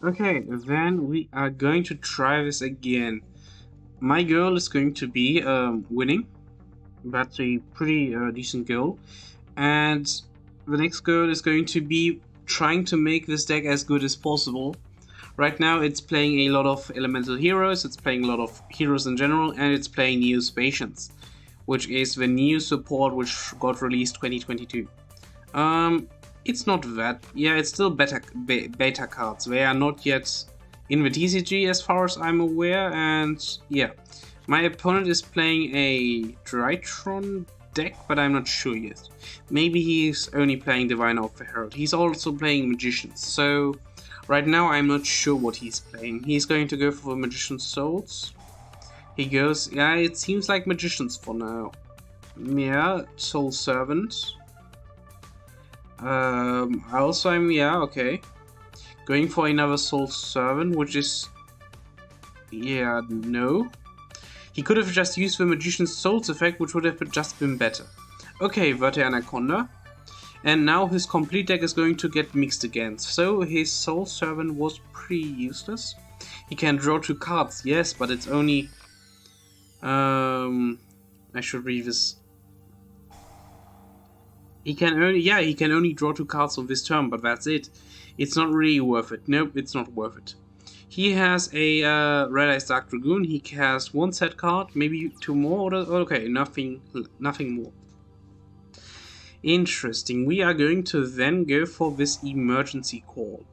Okay, then we are going to try this again. My goal is going to be winning. That's a pretty decent goal. And the next goal is going to be trying to make this deck as good as possible. Right now it's playing a lot of elemental heroes, it's playing a lot of heroes in general, and it's playing Neos Patience, which is the new support which got released 2022. Um, it's not that. Yeah, it's still beta cards. They are not yet in the TCG as far as I'm aware, and yeah. My opponent is playing a Drytron deck, but I'm not sure yet. Maybe he's only playing Divine of the Herald. He's also playing Magicians, so right now I'm not sure what he's playing. He's going to go for the Magician's Souls. He goes, yeah, it seems like Magicians for now. Yeah, Soul Servant. Also, yeah, okay. Going for another Soul Servant, which is... yeah, no. He could have just used the Magician's Souls effect, which would have just been better. Okay, Verte Anaconda. And now his complete deck is going to get mixed again. So his Soul Servant was pretty useless. He can draw 2 cards, yes, but it's only... I should read this. He can only draw 2 cards on this turn, but that's it. It's not really worth it. Nope, it's not worth it. He has a Red Eyes Dark Dragoon. He has 1 set card, maybe 2 more. Okay, nothing more. Interesting. We are going to then go for this emergency call.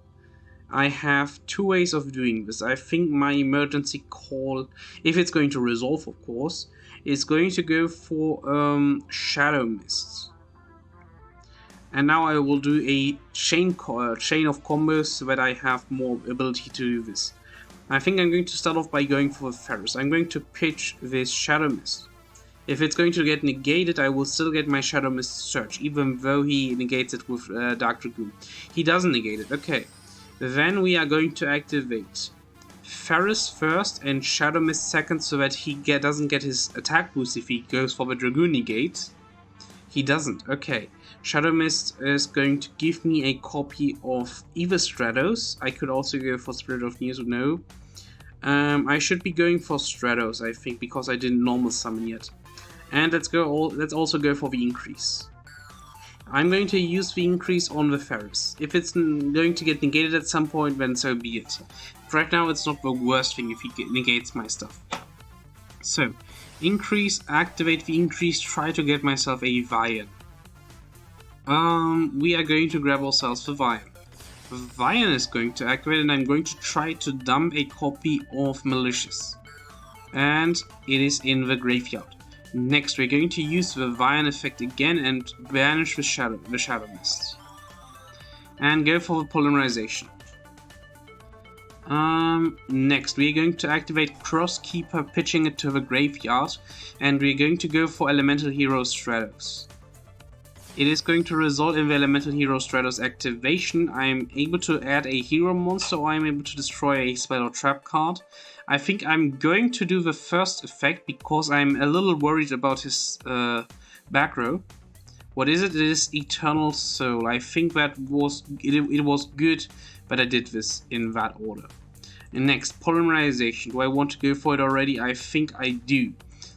I have 2 ways of doing this. I think my emergency call, if it's going to resolve, of course, is going to go for Shadow Mist. And now I will do a chain of combos so that I have more ability to do this. I think I'm going to start off by going for Ferris. I'm going to pitch this Shadow Mist. If it's going to get negated, I will still get my Shadow Mist Search, even though he negates it with Dark Dragoon. He doesn't negate it, okay. Then we are going to activate Ferris first and Shadow Mist second so that he doesn't get his attack boost if he goes for the Dragoon negate. He doesn't, okay. Shadow Mist is going to give me a copy of either Stratos. I could also go for Spirit of News, no. I should be going for Stratos, I think, because I didn't normal summon yet. And let's also go for the increase. I'm going to use the increase on the Ferris. If it's going to get negated at some point, then so be it. Right now it's not the worst thing if he negates my stuff. So, increase, activate the increase, try to get myself a Vian. We are going to grab ourselves the Vian. The Vian is going to activate and I'm going to try to dump a copy of Malicious. And it is in the graveyard. Next, we're going to use the Vian effect again and banish the Shadow Mist. And go for the Polymerization. Next, we're going to activate Crosskeeper, pitching it to the graveyard, and we're going to go for Elemental Hero Stratos. It is going to result in the Elemental Hero Stratos activation. I'm able to add a hero monster, or I'm able to destroy a spell or trap card. I think I'm going to do the first effect because I'm a little worried about his back row. What is it? It is Eternal Soul. I think that was good, but I did this in that order. And next, Polymerization. Do I want to go for it already? I think I do.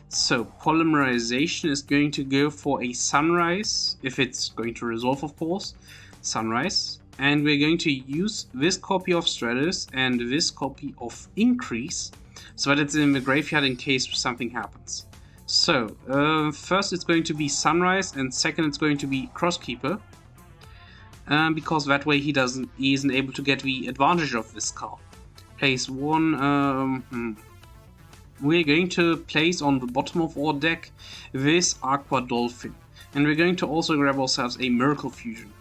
So, Polymerization is going to go for a Sunrise, if it's going to resolve, of course. Sunrise. And we're going to use this copy of Stratus and this copy of Increase, so that it's in the graveyard in case something happens. So, first it's going to be Sunrise, and second it's going to be Crosskeeper. Because that way he isn't able to get the advantage of this card. Place one, we're going to place on the bottom of our deck this Aqua Dolphin. And we're going to also grab ourselves a Miracle Fusion.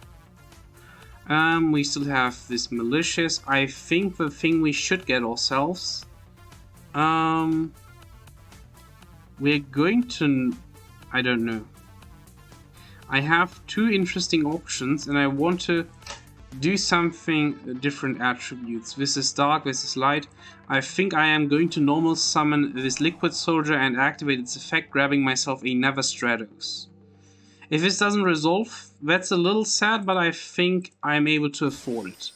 We still have this Malicious. I think the thing we should get ourselves... we're going to... I don't know. I have 2 interesting options and I want to do something different attributes. This is dark, this is light. I think I am going to normal summon this Liquid Soldier and activate its effect, grabbing myself another Stratos. If this doesn't resolve, that's a little sad, but I think I'm able to afford it.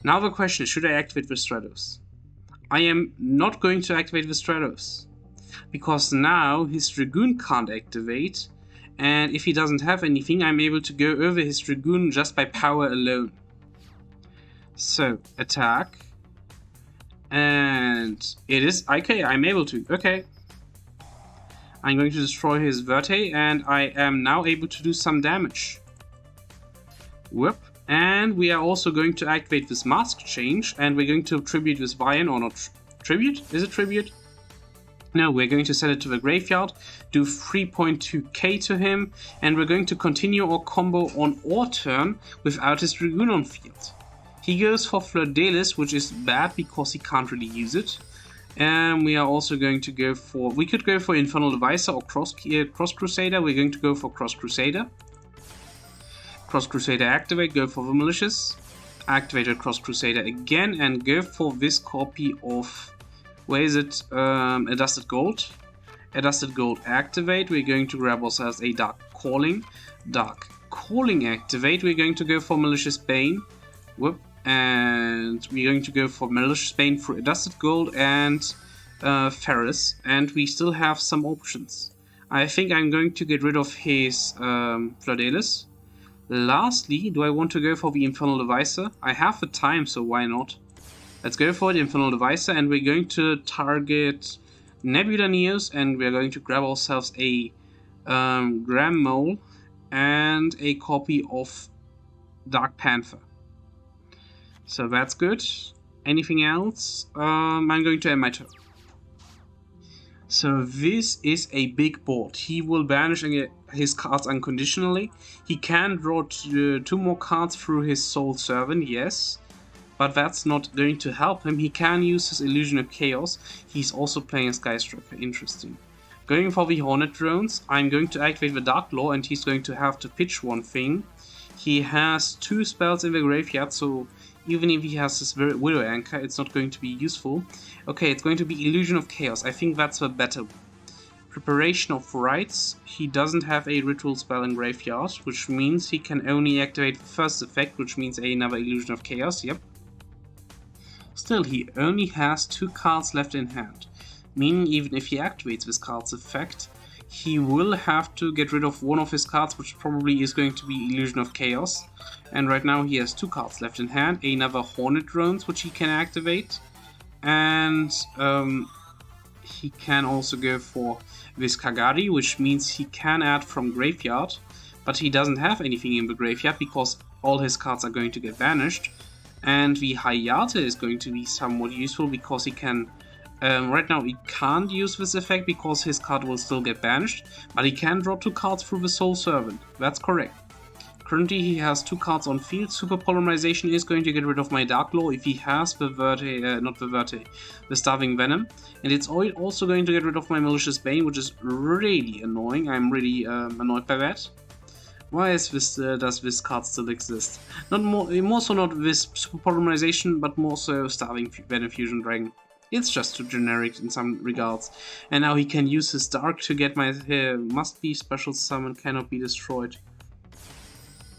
Now the question is, should I activate the Stratos? I am not going to activate the Stratos, because now his Dragoon can't activate, and if he doesn't have anything, I'm able to go over his Dragoon just by power alone. So, attack. And it is... okay, I'm able to. Okay. I'm going to destroy his Verte, and I am now able to do some damage. Whoop. And we are also going to activate this mask change, and we're going to tribute this Vian, or not tribute? Is it tribute? No, we're going to send it to the graveyard, do 3.2k to him, and we're going to continue our combo on our turn without his Dragoon on field. He goes for Fleur-de-Lis, which is bad because he can't really use it. And we are also going to go for... we could go for Infernal Devicer or Cross Crusader. We're going to go for Cross Crusader. Cross Crusader activate, go for the Malicious. Activate Cross Crusader again and go for this copy of... where is it? A Dusted Gold. A Dusted Gold activate. We're going to grab ourselves a Dark Calling. Dark Calling activate. We're going to go for Malicious Bane. Whoop. And we're going to go for Malicious Bane for a Dusted Gold and Ferris. And we still have some options. I think I'm going to get rid of his Fleur-de-Lis. Lastly, do I want to go for the Infernal Devicer? I have the time, so why not? Let's go for the Infernal Devicer, and we're going to target Nebula Neos, and we're going to grab ourselves a Gram Mole and a copy of Dark Panther. So that's good. Anything else? I'm going to end my turn. So this is a big board. He will banish his cards unconditionally. He can draw 2 more cards through his Soul Servant, yes. But that's not going to help him. He can use his Illusion of Chaos. He's also playing a Skystriker. Interesting. Going for the Hornet Drones, I'm going to activate the Dark Law, and he's going to have to pitch one thing. He has 2 spells in the graveyard, so even if he has his Widow Anchor, it's not going to be useful. Okay, it's going to be Illusion of Chaos. I think that's the better one. Preparation of Rites. He doesn't have a Ritual spell in graveyard, which means he can only activate the first effect, which means another Illusion of Chaos. Yep. Still, he only has 2 cards left in hand, meaning even if he activates this card's effect, he will have to get rid of one of his cards, which probably is going to be Illusion of Chaos. And right now he has 2 cards left in hand, another Hornet Drones, which he can activate, and he can also go for this Kagari, which means he can add from graveyard, but he doesn't have anything in the graveyard because all his cards are going to get banished. And the Hayate is going to be somewhat useful because he can... right now he can't use this effect because his card will still get banished, but he can draw 2 cards through the Soul Servant. That's correct. Currently he has 2 cards on field. Super Polymerization is going to get rid of my Dark Law if he has the the Starving Venom. And it's also going to get rid of my Malicious Bane, which is really annoying. I'm really annoyed by that. Why is this, does this card still exist? More so not this Super Polymerization, but more so Starving Venom Fusion Dragon. It's just too generic in some regards. And now he can use his Dark to get my must be special summon, cannot be destroyed.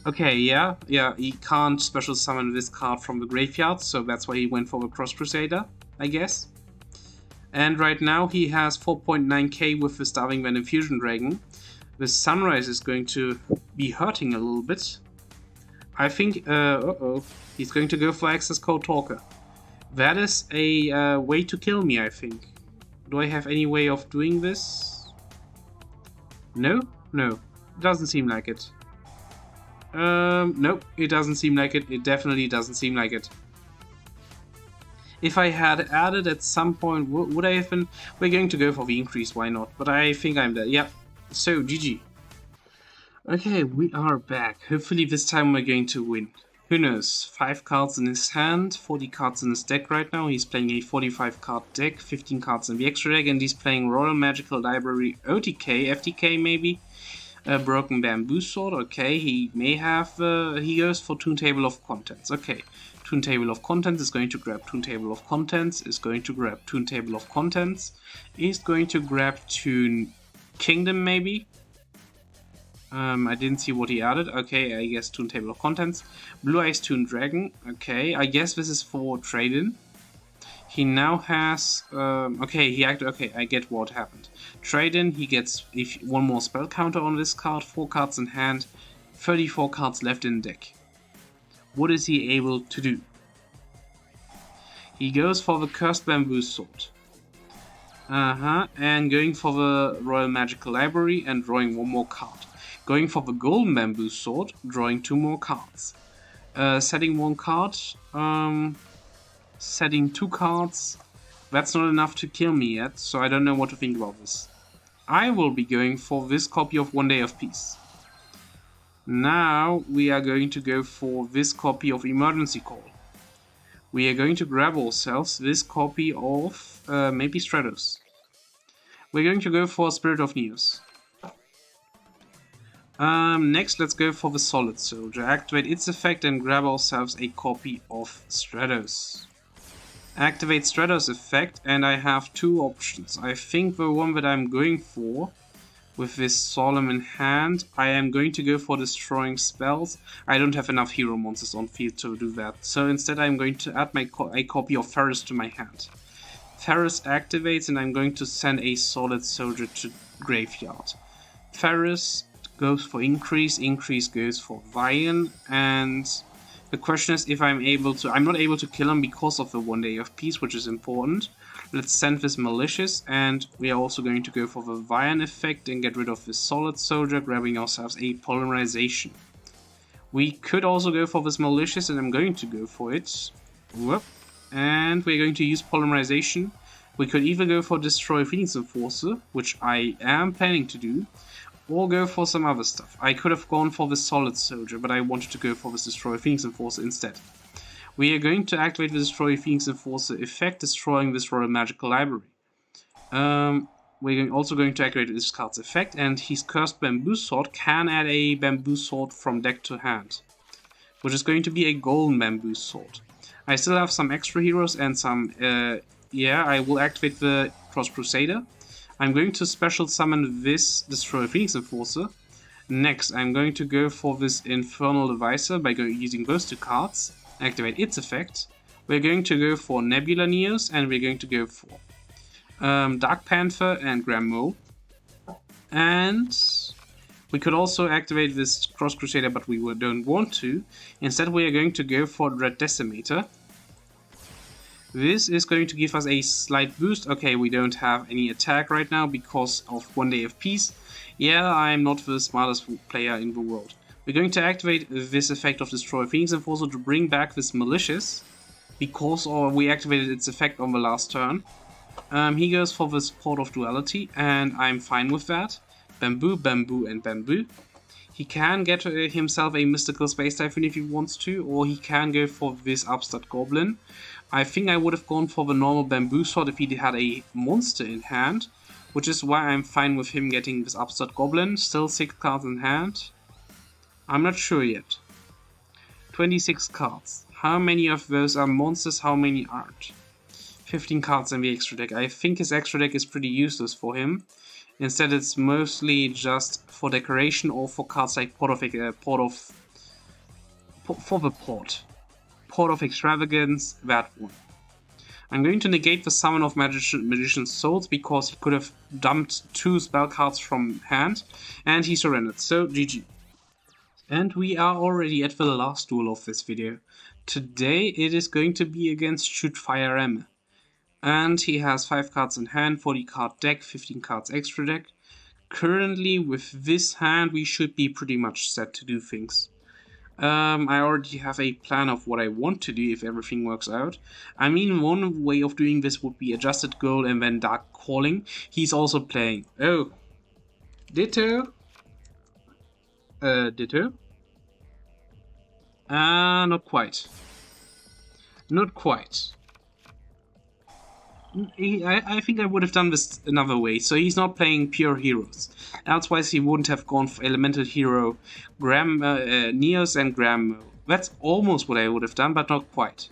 Okay, yeah, he can't special summon this card from the graveyard, so that's why he went for the Cross Crusader, I guess. And right now he has 4.9k with the Starving Venom Fusion Dragon. The Sunrise is going to be hurting a little bit. I think, he's going to go for Access Code Talker. That is a way to kill me, I think. Do I have any way of doing this? No? No. Doesn't seem like it. Nope, it doesn't seem like it. It definitely doesn't seem like it. If I had added at some point, would I have been... We're going to go for the increase, why not? But I think I'm dead. Yep. So, GG. Okay, we are back. Hopefully this time we're going to win. Who knows? 5 cards in his hand, 40 cards in his deck right now. He's playing a 45 card deck, 15 cards in the extra deck, and he's playing Royal Magical Library OTK, FTK maybe. Broken Bamboo Sword, okay, he may have, he goes for Toon Table of Contents, okay. Toon Table of Contents is going to grab Toon Table of Contents, is going to grab Toon Table of Contents, is going to grab Toon Kingdom maybe. I didn't see what he added. Okay, I guess Toon Table of Contents. Blue Eyes Toon Dragon. Okay, I guess this is for trade-in. He now has... okay, he acted... Okay, I get what happened. Trade-in, he gets one more spell counter on this card, 4 cards in hand, 34 cards left in deck. What is he able to do? He goes for the Cursed Bamboo Sword. And going for the Royal Magical Library and drawing one more card. Going for the Golden Bamboo Sword, drawing 2 more cards. Setting 1 card, setting 2 cards. That's not enough to kill me yet, so I don't know what to think about this. I will be going for this copy of One Day of Peace. Now we are going to go for this copy of Emergency Call. We are going to grab ourselves this copy of maybe Stratos. We're going to go for Spirit of Neos. Next, let's go for the Solid Soldier. Activate its effect and grab ourselves a copy of Stratos. Activate Stratos effect, and I have 2 options. I think the one that I'm going for, with this Solemn in hand, I am going to go for destroying spells. I don't have enough hero monsters on field to do that, so instead I'm going to add a copy of Ferris to my hand. Ferris activates, and I'm going to send a Solid Soldier to Graveyard. Ferris goes for increase goes for Vian, and the question is if I'm not able to kill him because of the One Day of Peace, which is important. Let's send this Malicious, and we are also going to go for the Vian effect and get rid of this Solid Soldier, grabbing ourselves a Polymerization. We could also go for this Malicious, and I'm going to go for it. Whoop. And we're going to use Polymerization. We could either go for Destroy Phoenix Enforcer, which I am planning to do, or go for some other stuff. I could have gone for the Solid Soldier, but I wanted to go for this Destroy Phoenix Enforcer instead. We are going to activate the Destroy Phoenix Enforcer effect, destroying this Royal Magical Library. We're also going to activate this card's effect, and his Cursed Bamboo Sword can add a Bamboo Sword from deck to hand, which is going to be a Golden Bamboo Sword. I still have some extra heroes and some... I will activate the Cross Crusader. I'm going to special summon this Destroy Phoenix Enforcer. Next, I'm going to go for this Infernal Devicer by using those 2 cards. Activate its effect. We're going to go for Nebula Neos, and we're going to go for Dark Panther and Graham Mole. And we could also activate this Cross Crusader, but we don't want to. Instead, we are going to go for Dread Decimator. This is going to give us a slight boost. Okay, we don't have any attack right now because of One Day of Peace. Yeah, I'm not the smartest player in the world. We're going to activate this effect of Destroy Phoenix Enforcer to bring back this Malicious, because we activated its effect on the last turn. He goes for this Port of Duality, and I'm fine with that. Bamboo, Bamboo, and Bamboo. He can get himself a Mystical Space Typhoon if he wants to, or he can go for this Upstart Goblin. I think I would have gone for the normal Bamboo Sword if he had a monster in hand, which is why I'm fine with him getting this Upstart Goblin. Still 6 cards in hand. I'm not sure yet. 26 cards. How many of those are monsters, how many aren't? 15 cards in the extra deck. I think his extra deck is pretty useless for him. Instead, it's mostly just for decoration or for cards like Port of Extravagance, that one. I'm going to negate the summon of Magician's Souls because he could have dumped 2 spell cards from hand, and he surrendered, so GG. And we are already at the last duel of this video. Today it is going to be against Shoot Fire M. And he has 5 cards in hand, 40 card deck, 15 cards extra deck. Currently with this hand we should be pretty much set to do things. I already have a plan of what I want to do if everything works out. I mean, one way of doing this would be Adjusted Goal and then Dark Calling. He's also playing... Oh. Ditto? Ditto? Not quite. Not quite. I think I would have done this another way. So he's not playing pure heroes. Otherwise he wouldn't have gone for Elemental Hero, Neos and Graham. That's almost what I would have done, but not quite.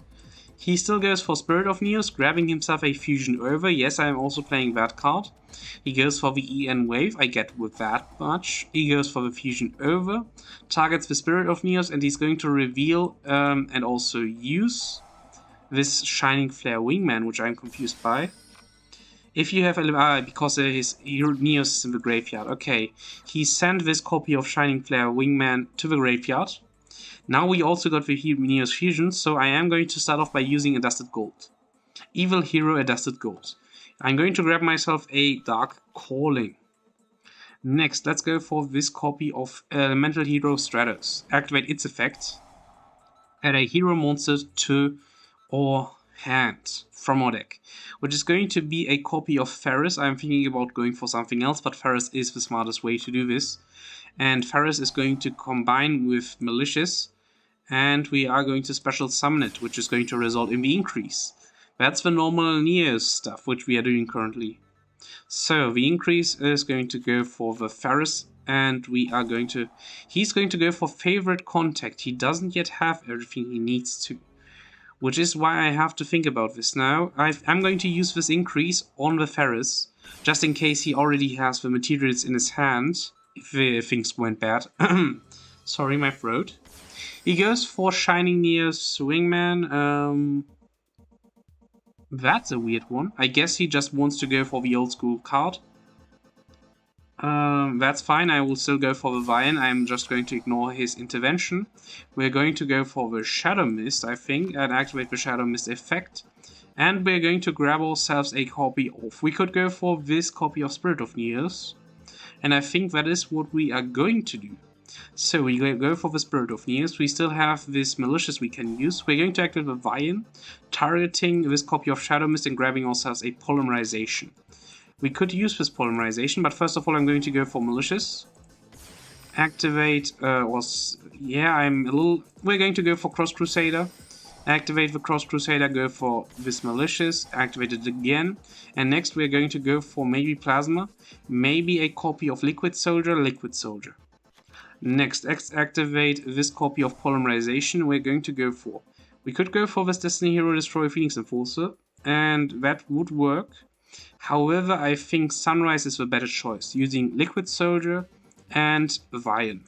He still goes for Spirit of Neos, grabbing himself a Fusion Over. Yes, I am also playing that card. He goes for the EN wave, I get with that much. He goes for the fusion over, targets the Spirit of Neos, and he's going to reveal and also use this Shining Flare Wingman, which I'm confused by. If you have because his Neos is in the graveyard. Okay, he sent this copy of Shining Flare Wingman to the graveyard. Now we also got the Neos Fusion, so I am going to start off by using a Dusted Gold. Evil Hero, a Dusted Gold. I'm going to grab myself a Dark Calling. Next, let's go for this copy of Elemental Hero Stratos. Activate its effect. Add a hero monster to our hand from our deck, which is going to be a copy of Ferris. I'm thinking about going for something else, but Ferris is the smartest way to do this. And Ferris is going to combine with Malicious, and we are going to special summon it, which is going to result in the increase. That's the normal Neos stuff, which we are doing currently. So the increase is going to go for the Ferris, and he's going to go for Favorite Contact. He doesn't yet have everything he needs to, which is why I have to think about this now. I'm going to use this increase on the Ferris, just in case he already has the materials in his hand, if things went bad. Sorry, my throat. He goes for Shining Neos Wingman. That's a weird one. I guess he just wants to go for the old school card. That's fine, I will still go for the Vian. I'm just going to ignore his intervention. We're going to go for the Shadow Mist, I think, and activate the Shadow Mist effect. And we're going to grab ourselves a copy of... We could go for this copy of Spirit of Neos. And I think that is what we are going to do. So we go for the Spirit of Neos. We still have this Malicious we can use. We're going to activate the Vian, targeting this copy of Shadow Mist and grabbing ourselves a Polymerization. We could use this Polymerization, but first of all I'm going to go for Malicious. Activate, we're going to go for Cross Crusader. Activate the Cross Crusader, go for this Malicious, activate it again. And next we're going to go for maybe Plasma, maybe a copy of Liquid Soldier. Next, activate this copy of Polymerization. We're going to go for... We could go for this Destiny Hero Destroy Phoenix Enforcer, and that would work. However, I think Sunrise is the better choice, using Liquid Soldier and Vian.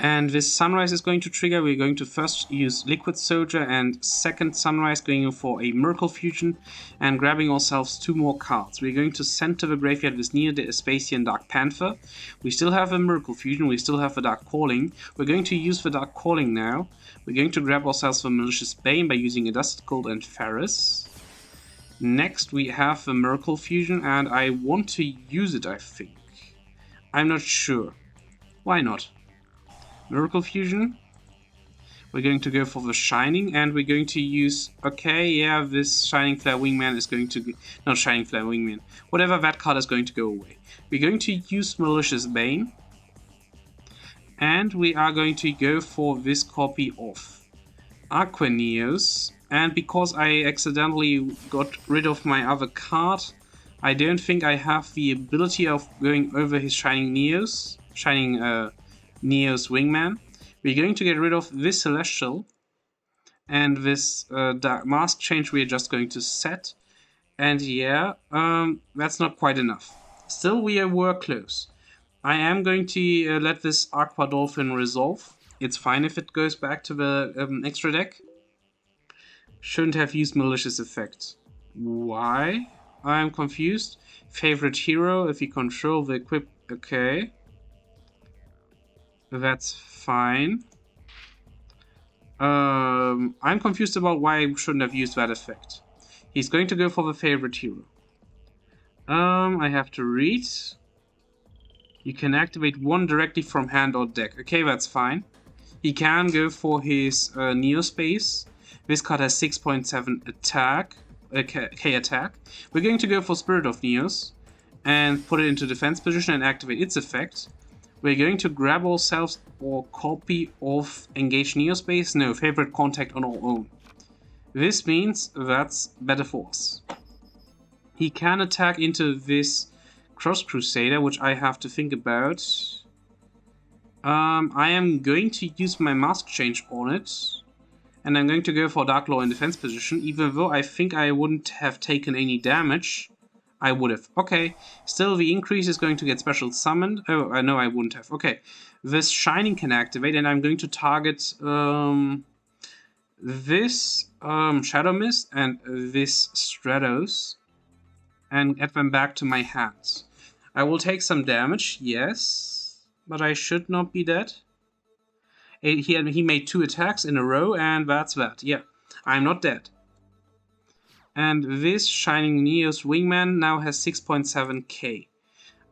And this Sunrise is going to trigger. We're going to first use Liquid Soldier and second Sunrise, going for a Miracle Fusion and grabbing ourselves 2 more cards. We're going to send to the graveyard this Neo Spacian Dark Panther. We still have a Miracle Fusion, we still have the Dark Calling. We're going to use the Dark Calling now. We're going to grab ourselves the Malicious Bane by using a Dusted Gold and Ferris. Next we have the Miracle Fusion, and I want to use it, I think. I'm not sure. Why not? Miracle Fusion. We're going to go for the Shining, and we're going to use... Okay, yeah, this Shining Flare Wingman is going to... Not Shining Flare Wingman. Whatever, that card is going to go away. We're going to use Malicious Bane. And we are going to go for this copy of Aqua Neos. And because I accidentally got rid of my other card, I don't think I have the ability of going over his Shining Neos Wingman. We're going to get rid of this Celestial, and this Dark Mask Change we're just going to set. And yeah, that's not quite enough. Still, we were close. I am going to let this Aqua Dolphin resolve. It's fine if it goes back to the extra deck. Shouldn't have used Malicious Effect. Why? I'm confused. Favorite hero, if you control the equip... Okay. That's fine. I'm confused about why I shouldn't have used that effect. He's going to go for the favorite hero. I have to read. You can activate one directly from hand or deck. Okay, that's fine. He can go for his Neospace. This card has 6.7 attack, K attack. We're going to go for Spirit of Neos and put it into defense position and activate its effect. We're going to grab ourselves our copy of Engage Neospace. No, Favorite Contact on our own. This means that's better for us. He can attack into this Cross Crusader, which I have to think about. I am going to use my Mask Change on it. And I'm going to go for Dark Law in defense position, even though I think I wouldn't have taken any damage I would have. Okay. Still, the increase is going to get special summoned. Oh, I know I wouldn't have. Okay. This Shining can activate, and I'm going to target this Shadow Mist and this Stratos and add them back to my hands. I will take some damage, yes, but I should not be dead. He made 2 attacks in a row, and that's that. Yeah, I'm not dead. And this Shining Neos Wingman now has 6.7k.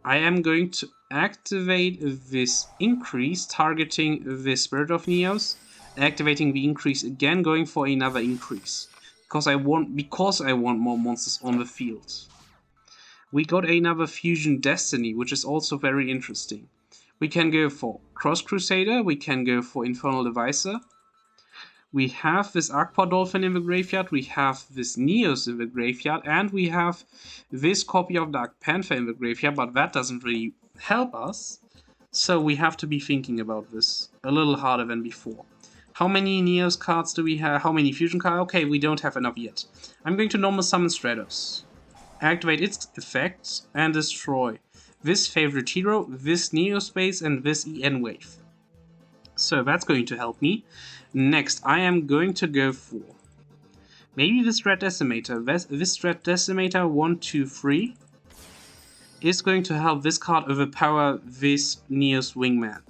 I am going to activate this increase, targeting the Spirit of Neos, activating the increase again, going for another increase. Because I want more monsters on the field. We got another Fusion Destiny, which is also very interesting. We can go for Cross Crusader, we can go for Infernal Devicer. We have this Aqua Dolphin in the graveyard, we have this Neos in the graveyard, and we have this copy of Dark Panther in the graveyard, but that doesn't really help us. So we have to be thinking about this a little harder than before. How many Neos cards do we have? How many Fusion cards? Okay, we don't have enough yet. I'm going to normal summon Stratos. Activate its effects and destroy this favorite hero, this Neo Space, and this EN Wave. So that's going to help me. Next, I am going to go for maybe this Red Decimator. This Red Decimator 1, 2, 3 is going to help this card overpower this Neos Wingman.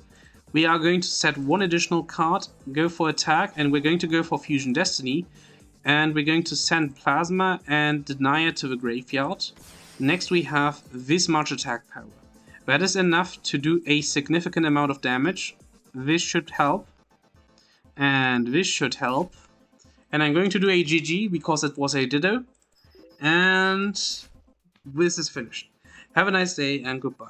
We are going to set 1 additional card, go for attack, and we're going to go for Fusion Destiny. And we're going to send Plasma and Denier to the graveyard. Next we have this much attack power. That is enough to do a significant amount of damage. This should help. And this should help. And I'm going to do a GG because it was a Ditto. And this is finished. Have a nice day and goodbye.